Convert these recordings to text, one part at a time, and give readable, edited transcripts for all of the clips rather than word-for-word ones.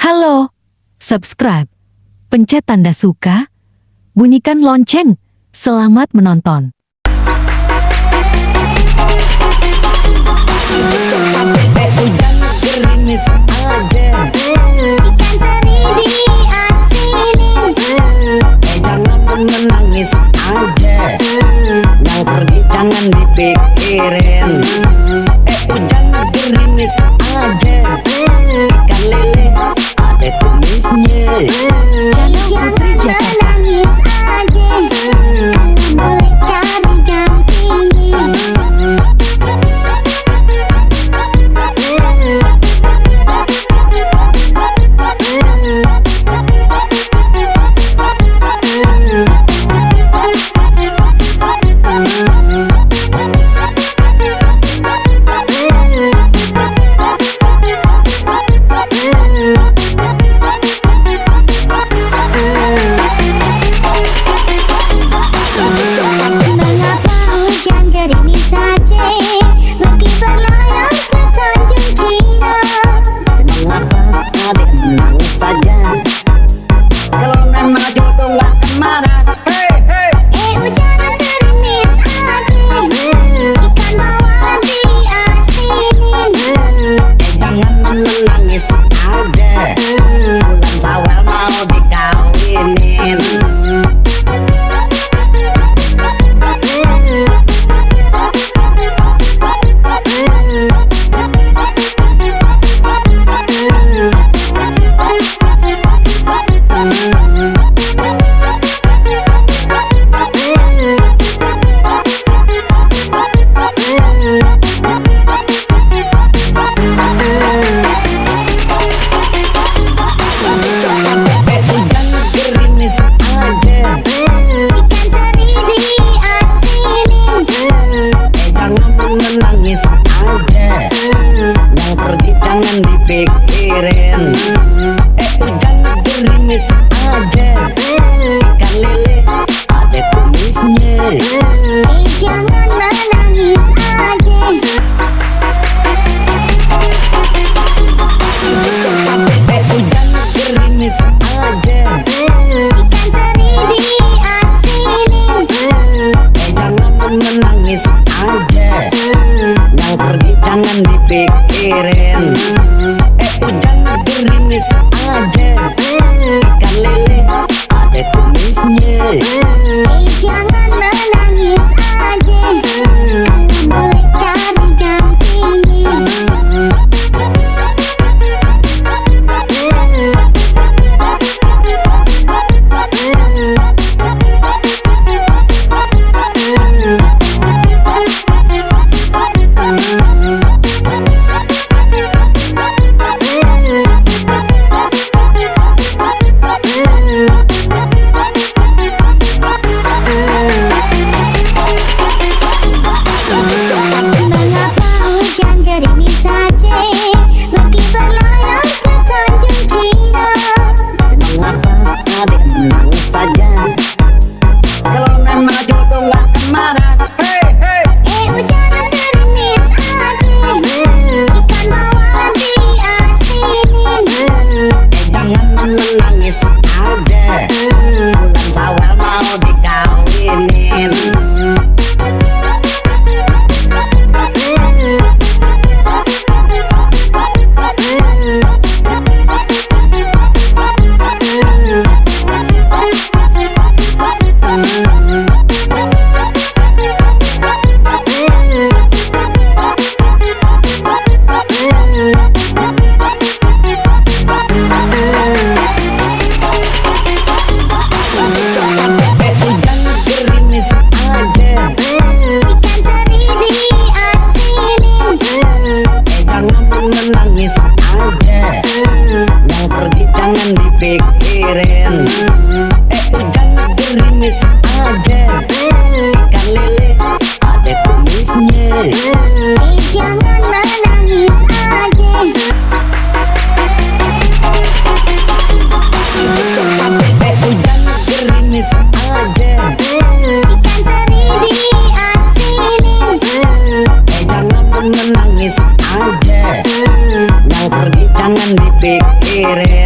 Halo, subscribe, pencet tanda suka, bunyikan lonceng. Selamat menonton. Hujan gerimis aja, Ikan teri diasinin, jangan menangis aja, yang pergi jangan dipikirin. Hujan gerimis aja, ikan lele ada tumisnya. jangan menangis aja, boleh cari dampingi. Mengapa hujan gerimis saja, pergi berlayar ke Tanjung Cina. Mengapa adik menangis saja, kalau memang jodoh gak kemana. Hujan gerimis aja, ikan bawal diasinin. Jangan menangis aja, bulan Syawal mau dikawinin. Hujan gerimis aja, Ikan teri diasinin, jangan menangis aja, yang pergi jangan dipikirin. Hujan gerimis aja, ikan lele ada tumisnya. jangan menangis aja. Hujan gerimis aja, Ikan teri diasinin, jangan menangis aja, yang pergi jangan dipikirin. Hujan gerimis aja, ikan lele ada tumisnya. jangan menangis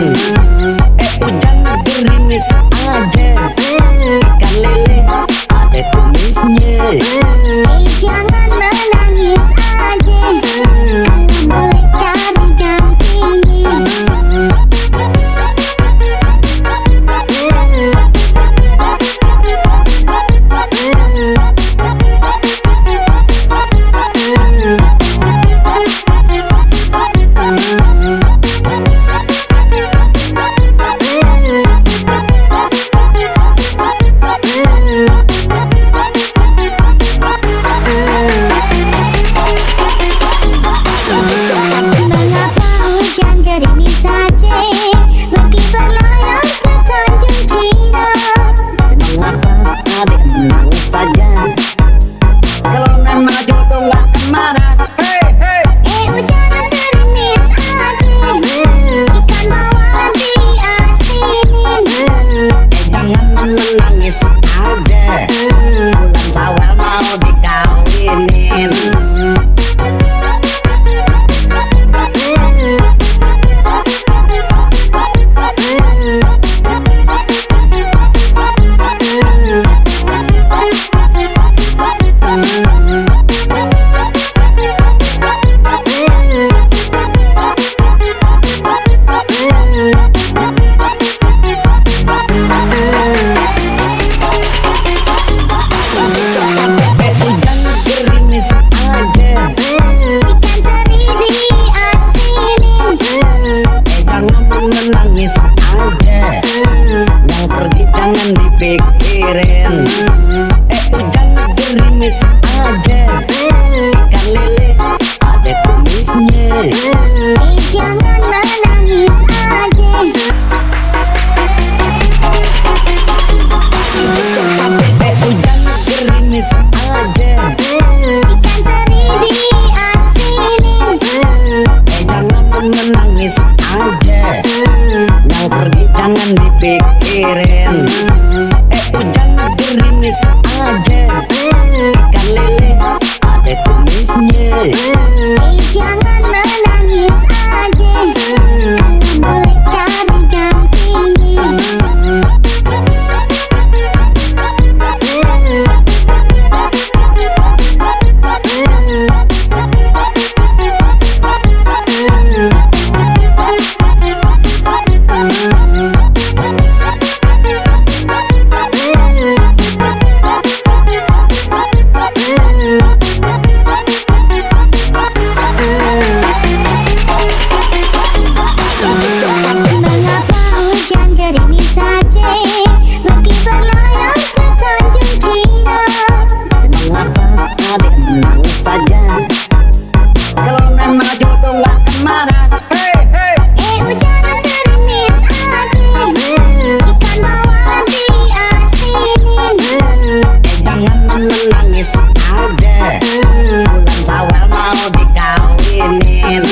Hujan gerimis aja, ikan lele ada kumisnya. Jangan menangis aja, boleh cari dampingi. Mengapa hujan gerimis saja, meski berlayar ke Tanjung Cina. Mengapa adik menangis saja, kalau memang jodoh gak kemana. Hujan gerimis aja, ikan bawal diasinin. Jangan menangis aja, bulan Syawal mau dikawinin. Hujan gerimis aja, Ikan teri diasinin. jangan menangis aja, yang pergi jangan dipikirin. Hujan gerimis aja, ikan lele ada kumisnya. Jangan menangis aja. Hujan gerimis aja, Ikan teri diasinin. jangan menangis aja, yang pergi jangan dipikirin. Hujan gerimis aja, ikan lele ada kumisnya. Jangan menangis aja, boleh cari dampingi. Mengapa hujan gerimis saja, meski berlayar ke Tanjung Cina. Mengapa adik menangis saja, kalau memang jodoh gak kemana. Hujan gerimis aja, ikan bawal diasinin. Jangan menangis aja, bulan Syawal mau dikawinin.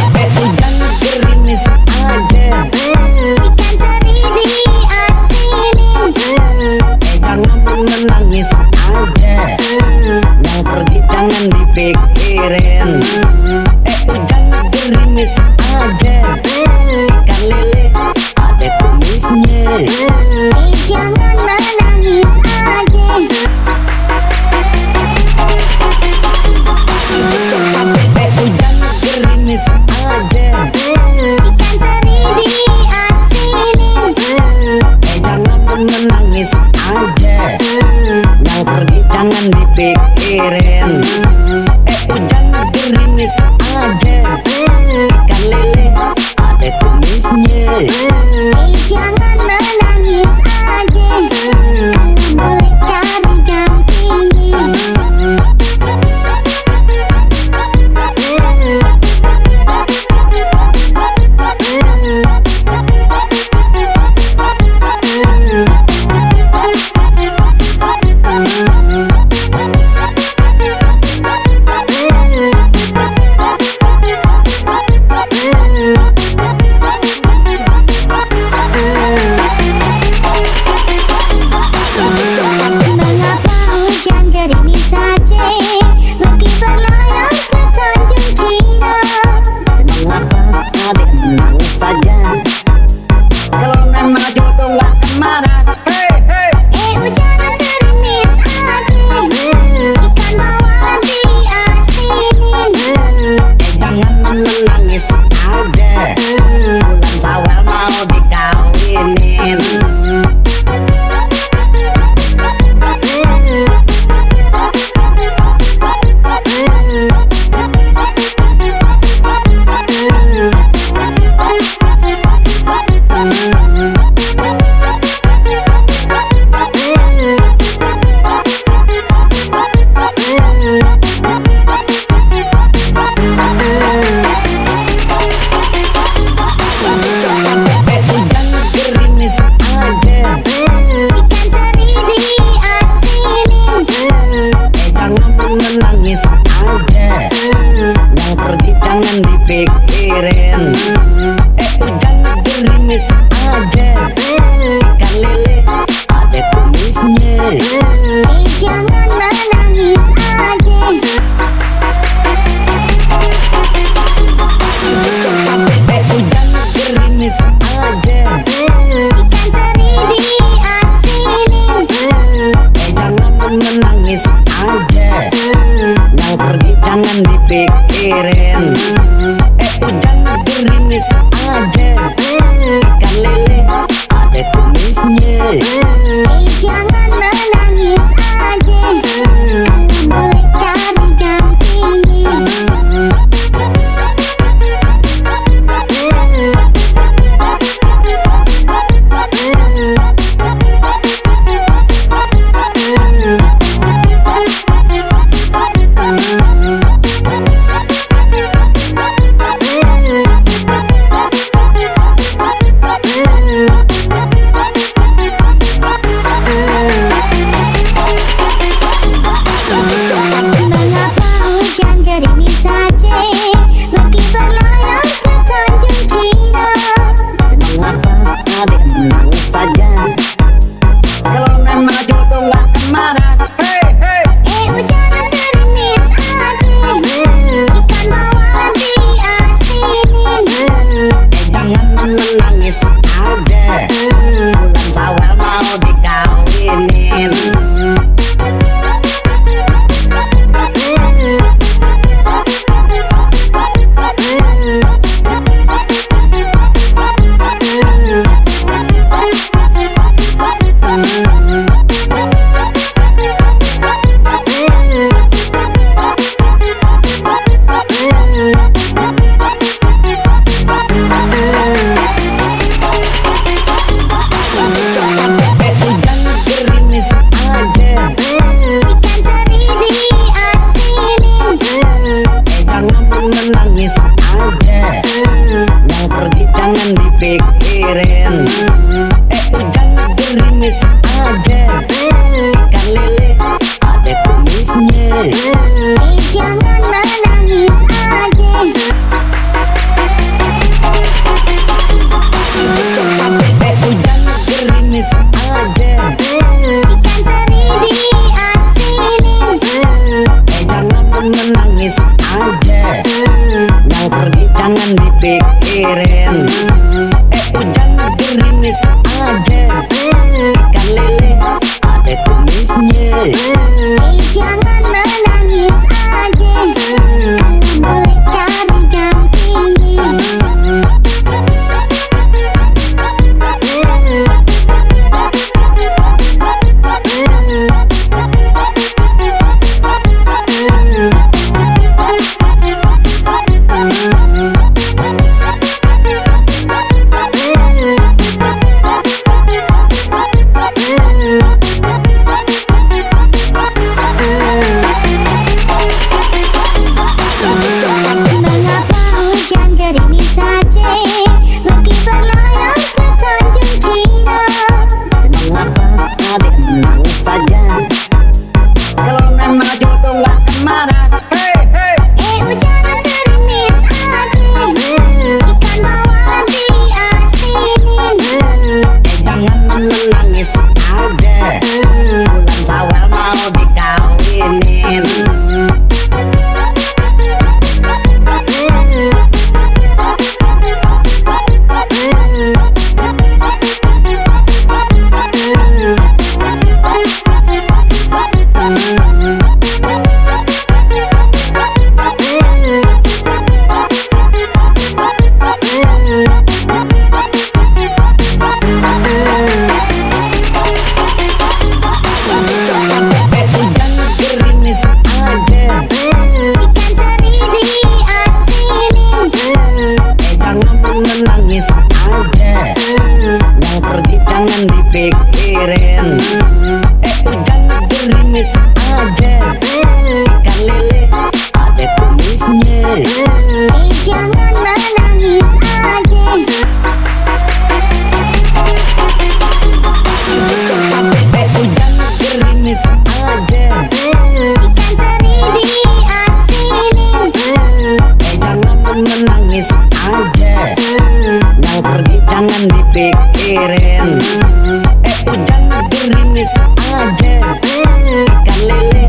Hujan gerimis aja, Ikan teri diasinin. jangan menangis aja, yang pergi jangan dipikirin. Hujan gerimis aja, ikan 'Ikan lele ada kumisnya. Jangan menangis aja, boleh cari dampingi. Mengapa hujan gerimis saja, meski berlayar ke Tanjung Cina. Jangan menangis aja, yang pergi jangan dipikirin. Hujan gerimis aja, ikan lele ada kumisnya. Jangan menangis aja, yang pergi jangan dipikirin. Hujan gerimis aja, ikan lele ada kumisnya. Jangan menangis Jangan menangis aja, boleh cari dampingi. Mengapa hujan gerimis saja, meski berlayar ke Tanjung Cina? Mengapa adik menangis saja, kalau memang jodoh nggak kemana? Hujan gerimis aja, ikan bawal diasinin. Jangan menangis aja, bulan Syawal mau dikawinin. Hujan gerimis aja, Ikan teri diasinin. jangan menangis aja, yang pergi jangan dipikirin. Hujan gerimis aja, ikan lele ada kumisnya. Jangan menangis aja. Hujan gerimis aja, Ikan teri diasinin. jangan menangis aja, yang pergi jangan dipikirin. Hujan gerimis aja, ikan lele ada kumisnya. Jangan menangis aja, boleh cari dampingi. Mengapa hujan gerimis saja, meski berlayar ke Tanjung Cina? Mengapa adik menangis saja, kalau memang jodoh nggak kemana? Hujan gerimis aja, ikan bawal diasinin. Jangan menangis aja, bulan Syawal mau dikawinin. Hujan gerimis aja, Ikan teri diasinin. jangan menangis aja, yang pergi jangan dipikirin. Hujan gerimis aja, ikan lele ada kumisnya. Jangan menangis aja. Hujan gerimis aja, Ikan teri diasinin. jangan menangis aja, yang pergi jangan dipikirin. Hujan gerimis aja, ikan lele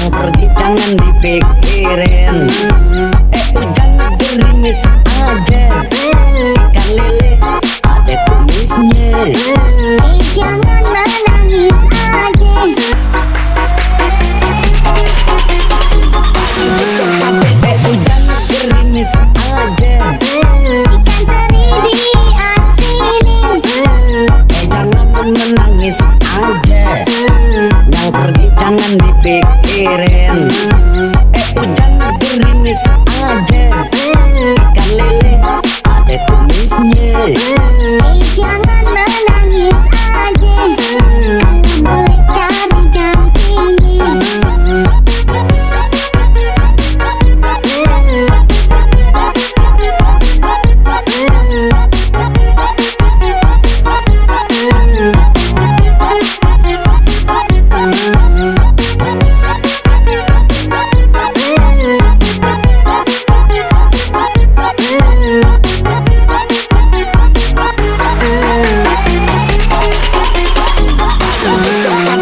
yang pergi jangan dipikirin. Hujan gerimis aja, ikan lele ada tumisnya. Jangan menangis aja. Hujan gerimis aja, Ikan teri diasinin. jangan menangis aja, yang pergi jangan dipikirin. Hujan gerimis aja, ikan lele ada tumisnya. Jangan menangis aja. Boleh cari dampingi.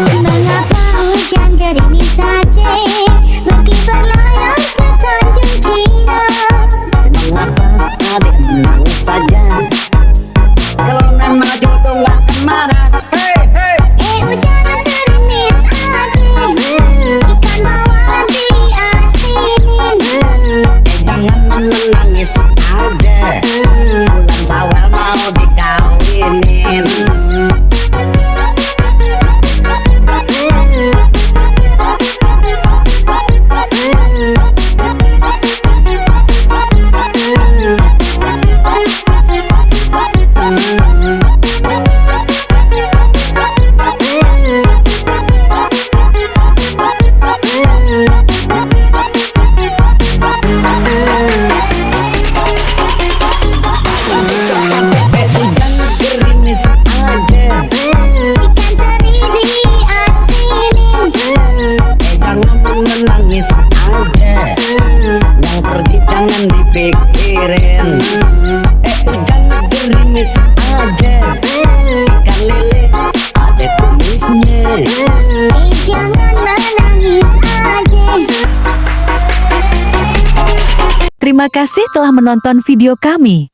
Mengapa hujan gerimis saja pergi berlayar ke Tanjung Cina? Mengapa adik menangis saja, kalau memang jodoh gak kemana. Hujan gerimis aja. Ikan bawal diasinin. Jangan menangis aja, bulan Syawal mau dikawinin. Hujan gerimis aja, Ikan teri diasinin. jangan menangis aja, yang pergi jangan dipikirin. Hujan gerimis aja, ikan lele ada tumisnya. Jangan menangis aja. Terima kasih telah menonton video kami.